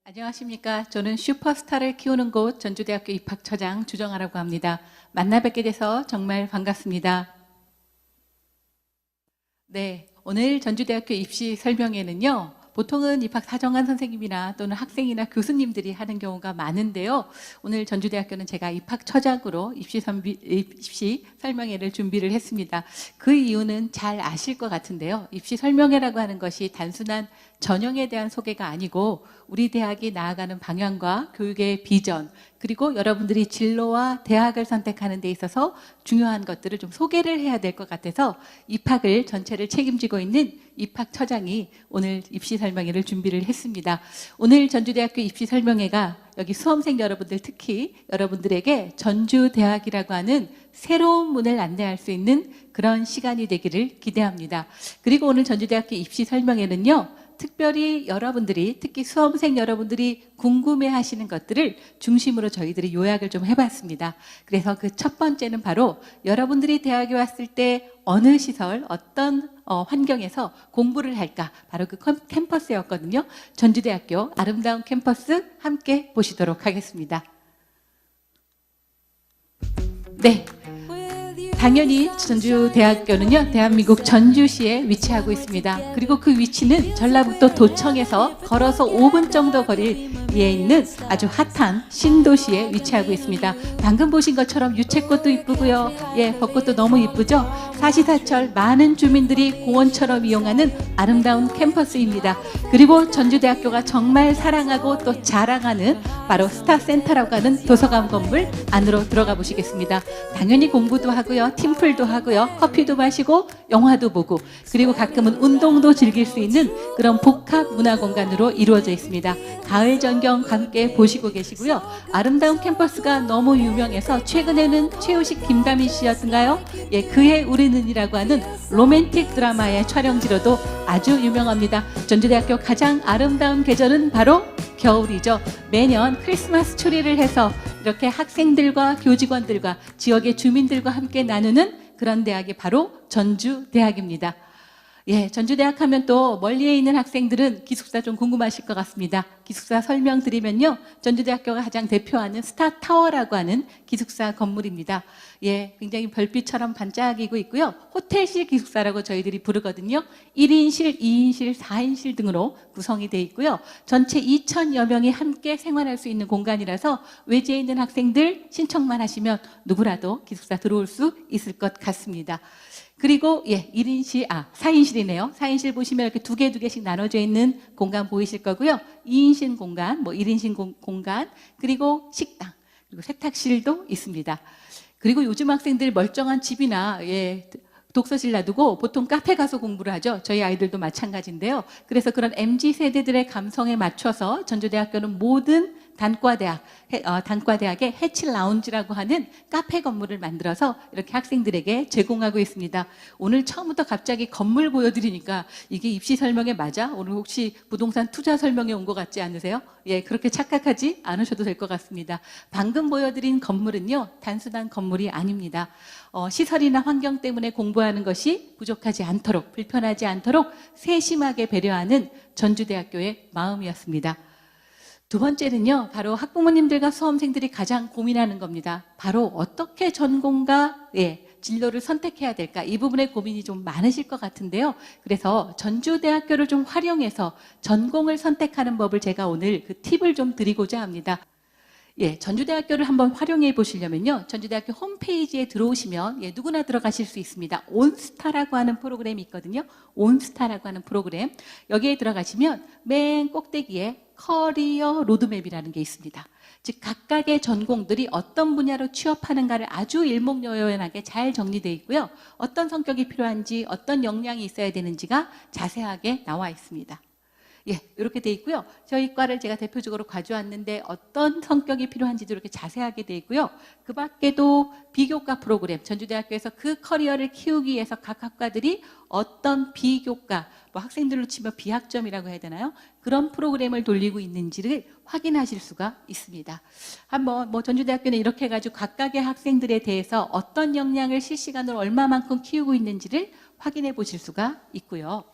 안녕하십니까. 저는 슈퍼스타를 키우는 곳 전주대학교 입학처장 주정아라고 합니다. 만나 뵙게 돼서 정말 반갑습니다. 네, 오늘 전주대학교 입시 설명회는요. 보통은 입학 사정관 선생님이나 또는 학생이나 교수님들이 하는 경우가 많은데요. 오늘 전주대학교는 제가 입학처장으로 입시 설명회를 준비를 했습니다. 그 이유는 잘 아실 것 같은데요. 입시 설명회라고 하는 것이 단순한 전형에 대한 소개가 아니고 우리 대학이 나아가는 방향과 교육의 비전, 그리고 여러분들이 진로와 대학을 선택하는 데 있어서 중요한 것들을 좀 소개를 해야 될 것 같아서 입학을 전체를 책임지고 있는 입학처장이 오늘 입시 설명회를 준비를 했습니다. 오늘 전주대학교 입시 설명회가 여기 수험생 여러분들, 특히 여러분들에게 전주대학이라고 하는 새로운 문을 안내할 수 있는 그런 시간이 되기를 기대합니다. 그리고 오늘 전주대학교 입시 설명회는요, 특별히 여러분들이, 특히 수험생 여러분들이 궁금해 하시는 것들을 중심으로 저희들이 요약을 좀 해봤습니다. 그래서 그 첫 번째는 바로 여러분들이 대학에 왔을 때 어느 시설, 어떤 환경에서 공부를 할까, 바로 그 캠퍼스였거든요. 전주대학교 아름다운 캠퍼스 함께 보시도록 하겠습니다. 네. 당연히 전주대학교는요, 대한민국 전주시에 위치하고 있습니다. 그리고 그 위치는 전라북도 도청에서 걸어서 5분 정도 거리에 있는 아주 핫한 신도시에 위치하고 있습니다. 방금 보신 것처럼 유채꽃도 이쁘고요. 예, 벚꽃도 너무 이쁘죠? 사시사철 많은 주민들이 공원처럼 이용하는 아름다운 캠퍼스입니다. 그리고 전주대학교가 정말 사랑하고 또 자랑하는 바로 스타센터라고 하는 도서관 건물 안으로 들어가 보시겠습니다. 당연히 공부도 하고요. 팀플도 하고요. 커피도 마시고 영화도 보고, 그리고 가끔은 운동도 즐길 수 있는 그런 복합 문화 공간으로 이루어져 있습니다. 가을 전경 함께 보시고 계시고요. 아름다운 캠퍼스가 너무 유명해서 최근에는 최우식 김다민 씨였던가요? 예, 그의 우리는이라고 하는 로맨틱 드라마의 촬영지로도 아주 유명합니다. 전주대학교 가장 아름다운 계절은 바로 겨울이죠. 매년 크리스마스 추리를 해서 이렇게 학생들과 교직원들과 지역의 주민들과 함께 나누는 그런 대학이 바로 전주대학입니다. 예, 전주대학 하면 또 멀리에 있는 학생들은 기숙사 좀 궁금하실 것 같습니다. 기숙사 설명드리면요, 전주대학교가 가장 대표하는 스타타워라고 하는 기숙사 건물입니다. 예, 굉장히 별빛처럼 반짝이고 있고요. 호텔식 기숙사라고 저희들이 부르거든요. 1인실, 2인실, 4인실 등으로 구성이 되어 있고요. 전체 2,000여 명이 함께 생활할 수 있는 공간이라서 외지에 있는 학생들 신청만 하시면 누구라도 기숙사 들어올 수 있을 것 같습니다. 그리고 예, 4인실이네요. 4인실 보시면 이렇게 두 개씩 나눠져 있는 공간 보이실 거고요. 2인실 공간, 1인실 공간, 그리고 식당, 그리고 세탁실도 있습니다. 그리고 요즘 학생들 멀쩡한 집이나 예, 독서실 놔두고 보통 카페 가서 공부를 하죠. 저희 아이들도 마찬가지인데요. 그래서 그런 MZ세대들의 감성에 맞춰서 전주대학교는 모든 단과대학의 해치 라운지라고 하는 카페 건물을 만들어서 이렇게 학생들에게 제공하고 있습니다. 오늘 처음부터 갑자기 건물 보여드리니까 이게 입시 설명회 맞아? 오늘 혹시 부동산 투자 설명회 온 것 같지 않으세요? 예, 그렇게 착각하지 않으셔도 될 것 같습니다. 방금 보여드린 건물은요, 단순한 건물이 아닙니다. 시설이나 환경 때문에 공부하는 것이 부족하지 않도록, 불편하지 않도록 세심하게 배려하는 전주대학교의 마음이었습니다. 두 번째는요, 바로 학부모님들과 수험생들이 가장 고민하는 겁니다. 바로 어떻게 전공과 진로를 선택해야 될까? 이 부분에 고민이 좀 많으실 것 같은데요. 그래서 전주대학교를 좀 활용해서 전공을 선택하는 법을 제가 오늘 그 팁을 좀 드리고자 합니다. 예, 전주대학교를 한번 활용해 보시려면요, 전주대학교 홈페이지에 들어오시면 예, 누구나 들어가실 수 있습니다. 온스타라고 하는 프로그램이 있거든요. 온스타라고 하는 프로그램, 여기에 들어가시면 맨 꼭대기에 커리어 로드맵이라는 게 있습니다. 즉 각각의 전공들이 어떤 분야로 취업하는가를 아주 일목요연하게 잘 정리되어 있고요. 어떤 성격이 필요한지, 어떤 역량이 있어야 되는지가 자세하게 나와 있습니다. 예, 이렇게 돼 있고요. 저희 과를 제가 대표적으로 가져왔는데 어떤 성격이 필요한지도 이렇게 자세하게 돼 있고요. 그 밖에도 비교과 프로그램, 전주대학교에서 그 커리어를 키우기 위해서 각 학과들이 어떤 비교과, 학생들로 치면 비학점이라고 해야 되나요? 그런 프로그램을 돌리고 있는지를 확인하실 수가 있습니다. 한번 전주대학교는 이렇게 해가지고 각각의 학생들에 대해서 어떤 역량을 실시간으로 얼마만큼 키우고 있는지를 확인해 보실 수가 있고요.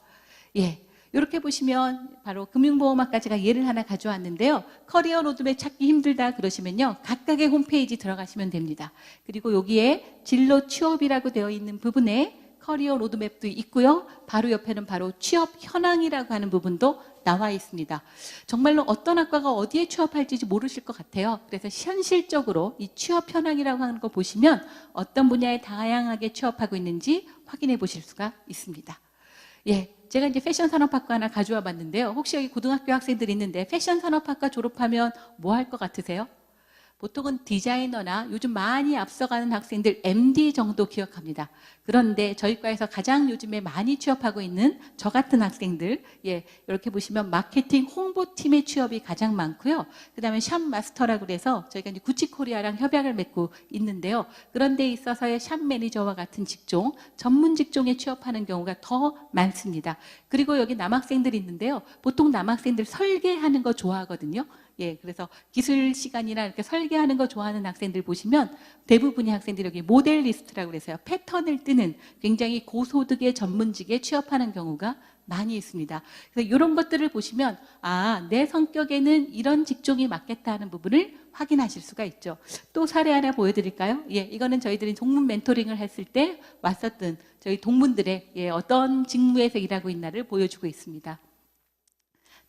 예. 이렇게 보시면 바로 금융보험학과 제가 예를 하나 가져왔는데요. 커리어 로드맵 찾기 힘들다 그러시면요, 각각의 홈페이지 들어가시면 됩니다. 그리고 여기에 진로 취업이라고 되어 있는 부분에 커리어 로드맵도 있고요. 바로 옆에는 바로 취업 현황이라고 하는 부분도 나와 있습니다. 정말로 어떤 학과가 어디에 취업할지 모르실 것 같아요. 그래서 현실적으로 이 취업 현황이라고 하는 거 보시면 어떤 분야에 다양하게 취업하고 있는지 확인해 보실 수가 있습니다. 예, 제가 이제 패션 산업학과 하나 가져와 봤는데요. 혹시 여기 고등학교 학생들 있는데 패션 산업학과 졸업하면 뭐 할 것 같으세요? 보통은 디자이너나 요즘 많이 앞서가는 학생들 MD 정도 기억합니다. 그런데 저희 과에서 가장 요즘에 많이 취업하고 있는 저 같은 학생들, 예, 이렇게 보시면 마케팅 홍보팀의 취업이 가장 많고요. 그 다음에 샵 마스터라고 그래서 저희가 이제 구찌코리아랑 협약을 맺고 있는데요. 그런 데 있어서의 샵 매니저와 같은 직종, 전문 직종에 취업하는 경우가 더 많습니다. 그리고 여기 남학생들이 있는데요. 보통 남학생들 설계하는 거 좋아하거든요. 예, 그래서 기술 시간이나 이렇게 설계하는 거 좋아하는 학생들 보시면 대부분의 학생들이 여기 모델리스트라고 그래서요. 패턴을 뜨는 굉장히 고소득의 전문직에 취업하는 경우가 많이 있습니다. 그래서 이런 것들을 보시면 아, 내 성격에는 이런 직종이 맞겠다 하는 부분을 확인하실 수가 있죠. 또 사례 하나 보여드릴까요? 예, 이거는 저희들이 동문 멘토링을 했을 때 왔었던 저희 동문들의 예, 어떤 직무에서 일하고 있나를 보여주고 있습니다.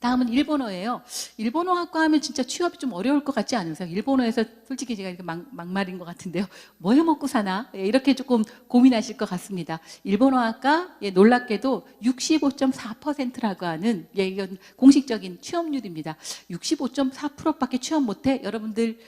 다음은 일본어예요. 일본어 학과 하면 진짜 취업이 좀 어려울 것 같지 않으세요? 일본어에서 솔직히 제가 이렇게 막말인 것 같은데요. 뭐 해먹고 사나? 예, 이렇게 조금 고민하실 것 같습니다. 일본어 학과 예, 놀랍게도 65.4%라고 하는 예, 이건 공식적인 취업률입니다. 65.4%밖에 취업 못해? 여러분들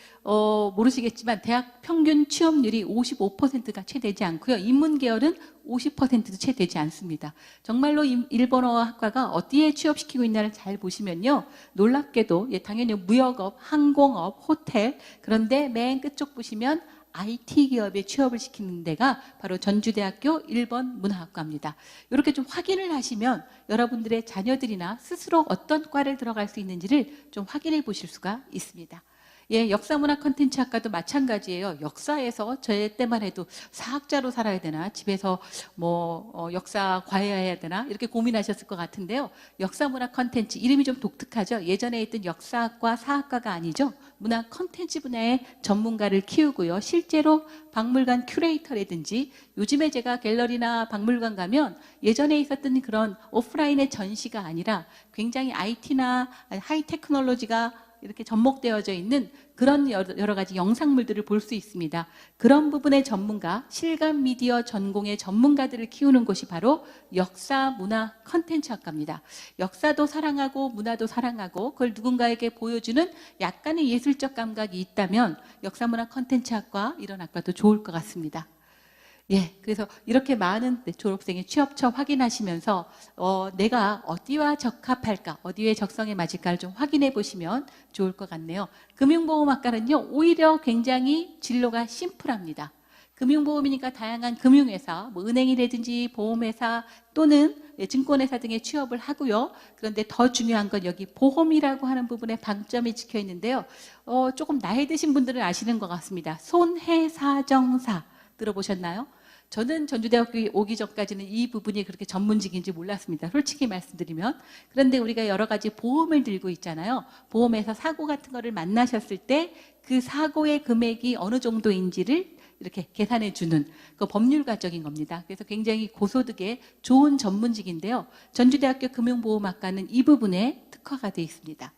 모르시겠지만 대학 평균 취업률이 55%가 채 되지 않고요. 인문 계열은 50%도 채 되지 않습니다. 정말로 일본어 학과가 어디에 취업시키고 있나를 잘 보시면요. 놀랍게도 예, 당연히 무역업, 항공업, 호텔, 그런데 맨 끝쪽 보시면 IT 기업에 취업을 시키는 데가 바로 전주대학교 1번 문화학과입니다. 이렇게 좀 확인을 하시면 여러분들의 자녀들이나 스스로 어떤 과를 들어갈 수 있는지를 좀 확인해 보실 수가 있습니다. 예, 역사문화 컨텐츠 학과도 마찬가지예요. 역사에서 저희 때만 해도 사학자로 살아야 되나, 집에서 역사 과외해야 되나 이렇게 고민하셨을 것 같은데요. 역사문화 컨텐츠 이름이 좀 독특하죠. 예전에 있던 역사학과, 사학과가 아니죠. 문화 컨텐츠 분야의 전문가를 키우고요. 실제로 박물관 큐레이터라든지 요즘에 제가 갤러리나 박물관 가면 예전에 있었던 그런 오프라인의 전시가 아니라 굉장히 IT나 하이테크놀로지가 이렇게 접목되어져 있는 그런 여러 가지 영상물들을 볼 수 있습니다. 그런 부분의 전문가, 실감 미디어 전공의 전문가들을 키우는 곳이 바로 역사, 문화, 컨텐츠 학과입니다. 역사도 사랑하고 문화도 사랑하고 그걸 누군가에게 보여주는 약간의 예술적 감각이 있다면 역사, 문화, 컨텐츠 학과 이런 학과도 좋을 것 같습니다. 예, 그래서 이렇게 많은 졸업생의 취업처 확인하시면서 내가 어디와 적합할까, 어디에 적성에 맞을까를 좀 확인해 보시면 좋을 것 같네요. 금융보험학과는요, 오히려 굉장히 진로가 심플합니다. 금융보험이니까 다양한 금융회사, 은행이라든지 보험회사 또는 증권회사 등에 취업을 하고요. 그런데 더 중요한 건 여기 보험이라고 하는 부분에 방점이 찍혀 있는데요. 조금 나이 드신 분들은 아시는 것 같습니다. 손해사정사 들어보셨나요? 저는 전주대학교 오기 전까지는 이 부분이 그렇게 전문직인지 몰랐습니다. 솔직히 말씀드리면. 그런데 우리가 여러 가지 보험을 들고 있잖아요. 보험에서 사고 같은 거를 만나셨을 때 그 사고의 금액이 어느 정도인지를 이렇게 계산해 주는 그 법률가적인 겁니다. 그래서 굉장히 고소득의 좋은 전문직인데요. 전주대학교 금융보험학과는 이 부분에 특화가 되어 있습니다.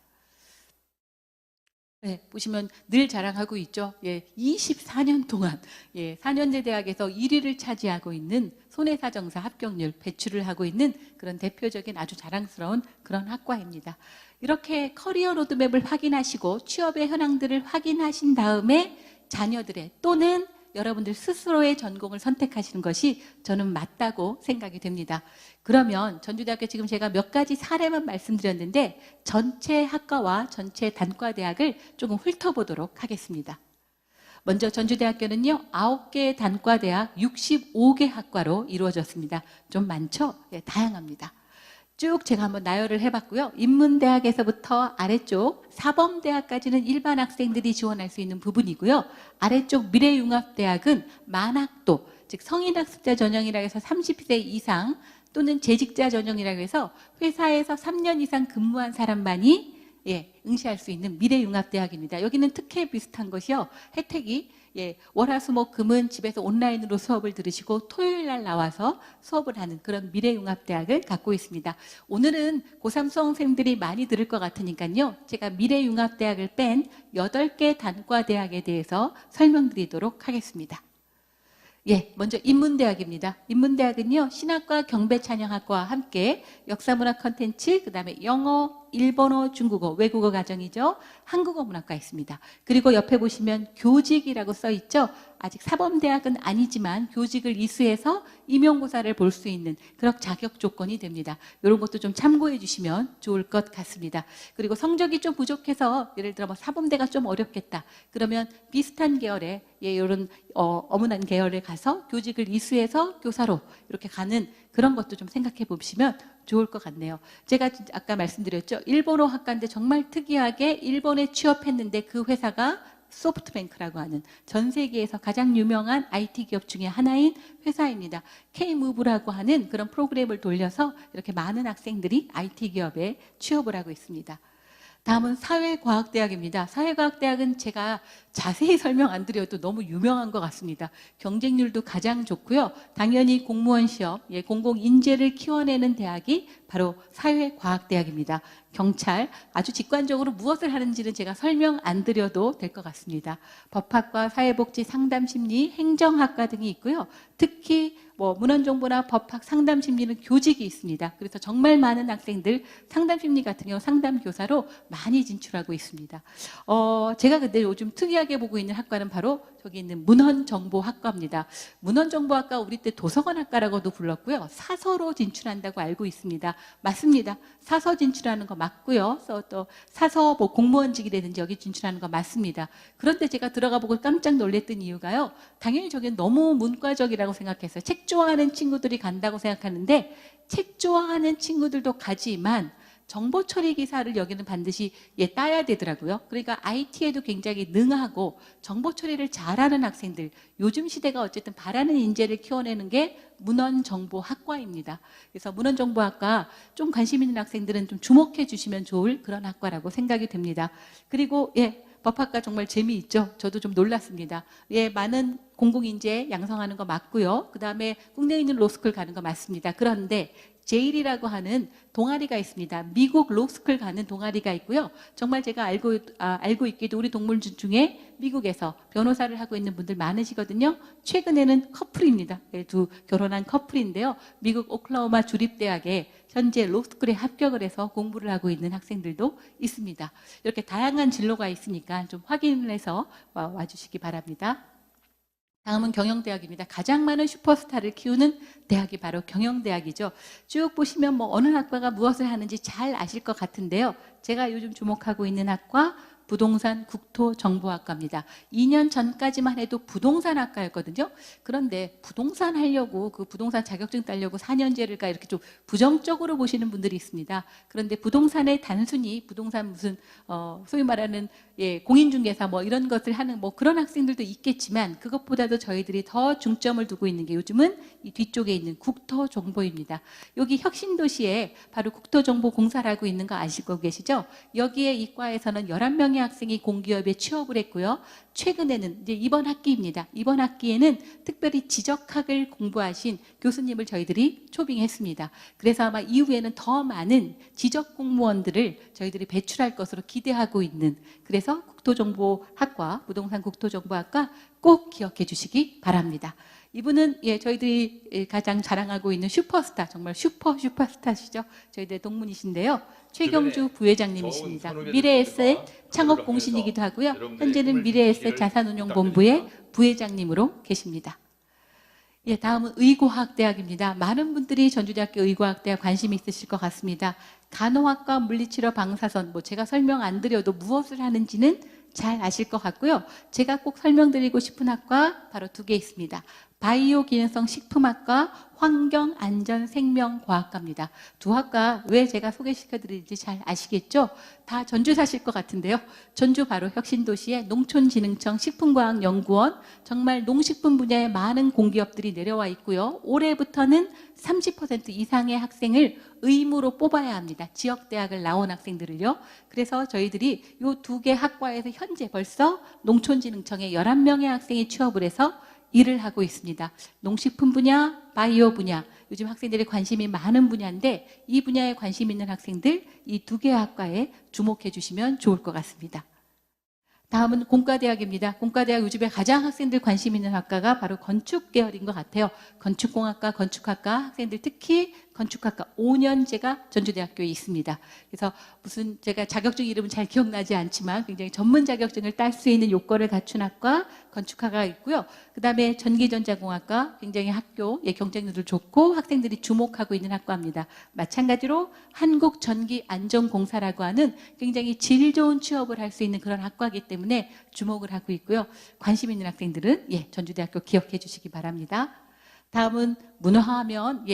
네, 보시면 늘 자랑하고 있죠. 예, 24년 동안 4년제 대학에서 1위를 차지하고 있는 손해사정사 합격률 배출을 하고 있는 그런 대표적인 아주 자랑스러운 그런 학과입니다. 이렇게 커리어 로드맵을 확인하시고 취업의 현황들을 확인하신 다음에 자녀들의 또는 여러분들 스스로의 전공을 선택하시는 것이 저는 맞다고 생각이 됩니다. 그러면 전주대학교 지금 제가 몇 가지 사례만 말씀드렸는데 전체 학과와 전체 단과대학을 조금 훑어보도록 하겠습니다. 먼저 전주대학교는요 9개 단과대학 65개 학과로 이루어졌습니다. 좀 많죠? 예, 다양합니다. 쭉 제가 한번 나열을 해봤고요. 인문대학에서부터 아래쪽 사범대학까지는 일반 학생들이 지원할 수 있는 부분이고요. 아래쪽 미래융합대학은 만학도, 즉 성인학습자 전형이라 해서 30세 이상 또는 재직자 전형이라고 해서 회사에서 3년 이상 근무한 사람만이 응시할 수 있는 미래융합대학입니다. 여기는 특혜 비슷한 것이요. 혜택이 월화수목금은 집에서 온라인으로 수업을 들으시고 토요일 날 나와서 수업을 하는 그런 미래융합대학을 갖고 있습니다. 오늘은 고3 수험생들이 많이 들을 것 같으니까요. 제가 미래융합대학을 뺀 8개 단과대학에 대해서 설명드리도록 하겠습니다. 먼저 인문대학입니다. 인문대학은요, 신학과 경배찬양학과와 함께 역사문화 컨텐츠, 그 다음에 영어, 일본어, 중국어, 외국어 과정이죠. 한국어 문학과 있습니다. 그리고 옆에 보시면 교직이라고 써 있죠. 아직 사범대학은 아니지만 교직을 이수해서 임용고사를 볼 수 있는 그런 자격 조건이 됩니다. 이런 것도 좀 참고해 주시면 좋을 것 같습니다. 그리고 성적이 좀 부족해서 예를 들어 뭐 사범대가 좀 어렵겠다. 그러면 비슷한 계열의 이런 어문한 계열에 가서 교직을 이수해서 교사로 이렇게 가는 그런 것도 좀 생각해 보시면 좋을 것 같네요. 제가 아까 말씀드렸죠. 일본어 학과인데 정말 특이하게 일본에 취업했는데 그 회사가 소프트뱅크라고 하는 전 세계에서 가장 유명한 IT 기업 중에 하나인 회사입니다. K-무브라고 하는 그런 프로그램을 돌려서 이렇게 많은 학생들이 IT 기업에 취업을 하고 있습니다. 다음은 사회과학대학입니다. 사회과학대학은 제가 자세히 설명 안 드려도 너무 유명한 것 같습니다. 경쟁률도 가장 좋고요. 당연히 공무원 시험, 공공인재를 키워내는 대학이 바로 사회과학대학입니다. 경찰, 아주 직관적으로 무엇을 하는지는 제가 설명 안 드려도 될 것 같습니다. 법학과, 사회복지, 상담심리, 행정학과 등이 있고요. 특히 문헌정보나 법학, 상담심리는 교직이 있습니다. 그래서 정말 많은 학생들 상담심리 같은 경우 상담교사로 많이 진출하고 있습니다. 제가 근데 요즘 특이하게 보고 있는 학과는 바로 저기 있는 문헌정보학과입니다. 문헌정보학과 우리 때 도서관학과라고도 불렀고요. 사서로 진출한다고 알고 있습니다. 맞습니다. 사서 진출하는 거 맞고요. 또 사서 공무원직이라든지 여기 진출하는 거 맞습니다. 그런데 제가 들어가 보고 깜짝 놀랐던 이유가요. 당연히 저게 너무 문과적이라고 생각했어요. 책 좋아하는 친구들이 간다고 생각하는데 책 좋아하는 친구들도 가지만 정보 처리 기사를 여기는 반드시 따야 되더라고요. 그러니까 IT에도 굉장히 능하고 정보 처리를 잘하는 학생들, 요즘 시대가 어쨌든 바라는 인재를 키워내는 게 문헌정보학과입니다. 그래서 문헌정보학과 좀 관심 있는 학생들은 좀 주목해 주시면 좋을 그런 학과라고 생각이 됩니다. 그리고 법학과 정말 재미있죠. 저도 좀 놀랐습니다. 많은 공공인재 양성하는 거 맞고요. 그 다음에 국내에 있는 로스쿨 가는 거 맞습니다. 그런데 제일이라고 하는 동아리가 있습니다. 미국 로스쿨 가는 동아리가 있고요. 정말 제가 알고 있기도 우리 동물주 중에 미국에서 변호사를 하고 있는 분들 많으시거든요. 최근에는 커플입니다. 두 결혼한 커플인데요. 미국 오클라호마 주립대학에 현재 로스쿨에 합격을 해서 공부를 하고 있는 학생들도 있습니다. 이렇게 다양한 진로가 있으니까 좀 확인을 해서 와주시기 바랍니다. 다음은 경영대학입니다. 가장 많은 슈퍼스타를 키우는 대학이 바로 경영대학이죠. 쭉 보시면 어느 학과가 무엇을 하는지 잘 아실 것 같은데요. 제가 요즘 주목하고 있는 학과 부동산 국토정보학과입니다. 2년 전까지만 해도 부동산 학과였거든요. 그런데 부동산 하려고 그 부동산 자격증 따려고 4년제를까 이렇게 좀 부정적으로 보시는 분들이 있습니다. 그런데 부동산에 단순히 부동산 무슨 소위 말하는 공인중개사 이런 것을 하는 그런 학생들도 있겠지만 그것보다도 저희들이 더 중점을 두고 있는 게 요즘은 이 뒤쪽에 있는 국토정보입니다. 여기 혁신도시에 바로 국토정보공사라고 있는 거 아시고 계시죠? 여기에 이과에서는 11명의 학생이 공기업에 취업을 했고요. 최근에는 이제 이번 학기입니다. 이번 학기에는 특별히 지적학을 공부하신 교수님을 저희들이 초빙했습니다. 그래서 아마 이후에는 더 많은 지적 공무원들을 저희들이 배출할 것으로 기대하고 있는, 그래서 국토정보학과, 부동산 국토정보학과 꼭 기억해 주시기 바랍니다. 이분은 저희들이 가장 자랑하고 있는 슈퍼스타, 정말 슈퍼스타시죠. 저희들 동문이신데요. 최경주 부회장님이십니다. 미래에셋 창업 공신이기도 하고요. 현재는 미래에셋 자산운용본부의 부회장님으로 계십니다. 다음은 의과학대학입니다. 많은 분들이 전주대학교 의과학대학 관심이 있으실 것 같습니다. 간호학과, 물리치료, 방사선, 제가 설명 안 드려도 무엇을 하는지는 잘 아실 것 같고요. 제가 꼭 설명드리고 싶은 학과 바로 2개 있습니다. 바이오 기능성 식품학과, 환경안전생명과학과입니다. 두 학과 왜 제가 소개시켜드리는지 잘 아시겠죠? 다 전주 사실 것 같은데요. 전주 바로 혁신도시의 농촌진흥청 식품과학연구원, 정말 농식품 분야에 많은 공기업들이 내려와 있고요. 올해부터는 30% 이상의 학생을 의무로 뽑아야 합니다. 지역대학을 나온 학생들을요. 그래서 저희들이 이 두 개 학과에서 현재 벌써 농촌진흥청에 11명의 학생이 취업을 해서 일을 하고 있습니다. 농식품 분야, 바이오 분야, 요즘 학생들이 관심이 많은 분야인데 이 분야에 관심 있는 학생들 이 두 개의 학과에 주목해 주시면 좋을 것 같습니다. 다음은 공과대학입니다. 공과대학 요즘에 가장 학생들 관심 있는 학과가 바로 건축 계열인 것 같아요. 건축공학과, 건축학과 학생들 특히 건축학과 5년제가 전주대학교에 있습니다. 그래서 무슨 제가 자격증 이름은 잘 기억나지 않지만 굉장히 전문 자격증을 딸 수 있는 요건을 갖춘 학과 건축학과가 있고요. 그 다음에 전기전자공학과 굉장히 학교의 경쟁률도 좋고 학생들이 주목하고 있는 학과입니다. 마찬가지로 한국전기안전공사라고 하는 굉장히 질 좋은 취업을 할 수 있는 그런 학과이기 때문에 주목을 하고 있고요. 관심 있는 학생들은 전주대학교 기억해 주시기 바랍니다. 다음은 문화하면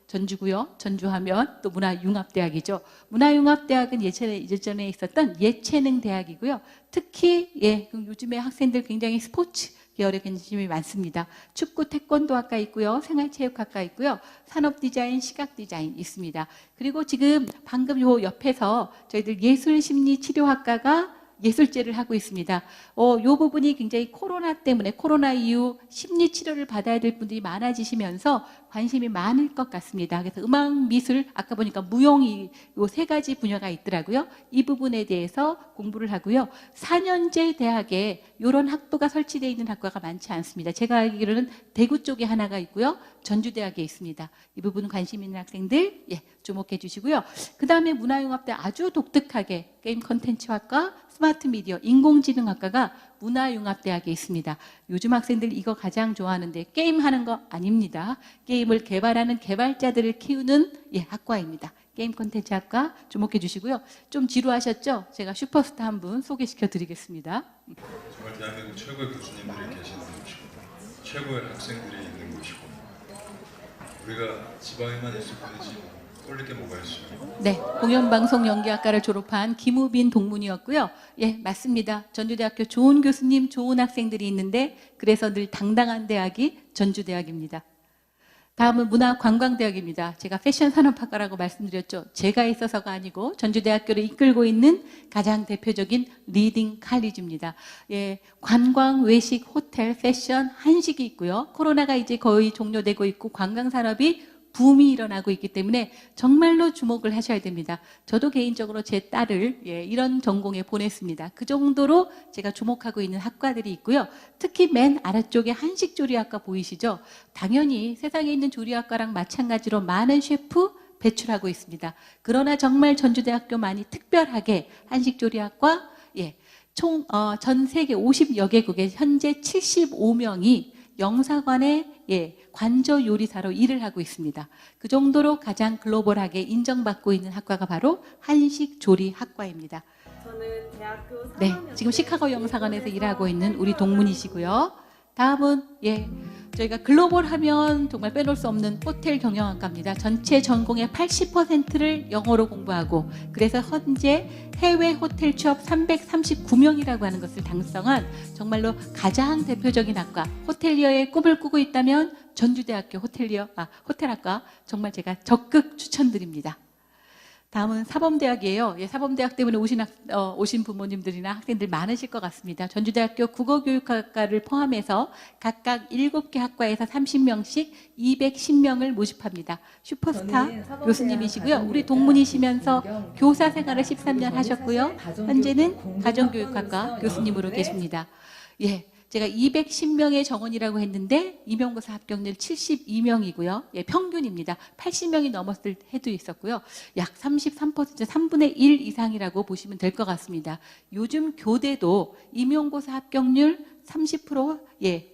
전주고요. 전주하면 또 문화융합대학이죠. 문화융합대학은 예전에 있었던 예체능대학이고요. 특히 요즘에 학생들 굉장히 스포츠 계열에 관심이 많습니다. 축구 태권도학과 있고요. 생활체육학과 있고요. 산업디자인, 시각디자인 있습니다. 그리고 지금 방금 요 옆에서 저희들 예술심리치료학과가 예술제를 하고 있습니다. 이 부분이 굉장히 코로나 때문에 코로나 이후 심리치료를 받아야 될 분들이 많아지시면서 관심이 많을 것 같습니다. 그래서 음악, 미술, 아까 보니까 무용이 요 세 가지 분야가 있더라고요. 이 부분에 대해서 공부를 하고요. 4년제 대학에 이런 학부가 설치되어 있는 학과가 많지 않습니다. 제가 알기로는 대구 쪽에 하나가 있고요. 전주대학에 있습니다. 이 부분 관심 있는 학생들 주목해 주시고요. 그 다음에 문화융합대 아주 독특하게 게임 콘텐츠학과, 스마트 미디어, 인공지능학과가 문화융합대학에 있습니다. 요즘 학생들 이거 가장 좋아하는데 게임하는 거 아닙니다. 게임을 개발하는 개발자들을 키우는 학과입니다. 게임 콘텐츠학과 주목해 주시고요. 좀 지루하셨죠? 제가 슈퍼스타 한 분 소개시켜 드리겠습니다. 정말 대한민국 최고의 교수님들이 계시는 곳이고 최고의 학생들이 있는 곳이고 우리가 지방에만 있을 뿐이지 꼴릴 게 뭐가 있어요? 네, 공연방송 연기학과를 졸업한 김우빈 동문이었고요. 맞습니다. 전주대학교 좋은 교수님, 좋은 학생들이 있는데 그래서 늘 당당한 대학이 전주대학입니다. 다음은 문화관광대학입니다. 제가 패션산업학과라고 말씀드렸죠. 제가 있어서가 아니고 전주대학교를 이끌고 있는 가장 대표적인 리딩 칼리지입니다. 관광, 외식, 호텔, 패션, 한식이 있고요. 코로나가 이제 거의 종료되고 있고 관광산업이 붐이 일어나고 있기 때문에 정말로 주목을 하셔야 됩니다. 저도 개인적으로 제 딸을 이런 전공에 보냈습니다. 그 정도로 제가 주목하고 있는 학과들이 있고요. 특히 맨 아래쪽에 한식조리학과 보이시죠? 당연히 세상에 있는 조리학과랑 마찬가지로 많은 셰프 배출하고 있습니다. 그러나 정말 전주대학교만이 특별하게 한식조리학과 총 전 세계 50여 개국에 현재 75명이 영사관의 관저 요리사로 일을 하고 있습니다. 그 정도로 가장 글로벌하게 인정받고 있는 학과가 바로 한식조리학과입니다. 저는 대학교 4학년 네, 지금 시카고 영사관에서 일하고 있는 우리 동문이시고요. 다음은 저희가 글로벌 하면 정말 빼놓을 수 없는 호텔 경영학과입니다. 전체 전공의 80%를 영어로 공부하고 그래서 현재 해외 호텔 취업 339명이라고 하는 것을 달성한 정말로 가장 대표적인 학과, 호텔리어의 꿈을 꾸고 있다면 전주대학교 호텔학과 정말 제가 적극 추천드립니다. 다음은 사범대학이에요. 사범대학 때문에 오신 부모님들이나 학생들 많으실 것 같습니다. 전주대학교 국어교육학과를 포함해서 각각 7개 학과에서 30명씩 210명을 모집합니다. 슈퍼스타 교수님이시고요. 우리 동문이시면서 교사 생활을 13년 하셨고요. 현재는 가정교육학과 교수님으로 계십니다. 제가 210명의 정원이라고 했는데 임용고사 합격률 72명이고요. 평균입니다. 80명이 넘었을 해도 있었고요. 약 33%, 3분의 1 이상이라고 보시면 될 것 같습니다. 요즘 교대도 임용고사 합격률 30%,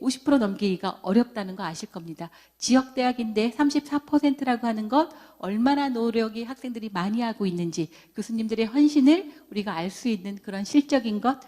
50% 넘기기가 어렵다는 거 아실 겁니다. 지역대학인데 34%라고 하는 것 얼마나 노력이 학생들이 많이 하고 있는지 교수님들의 헌신을 우리가 알 수 있는 그런 실적인 것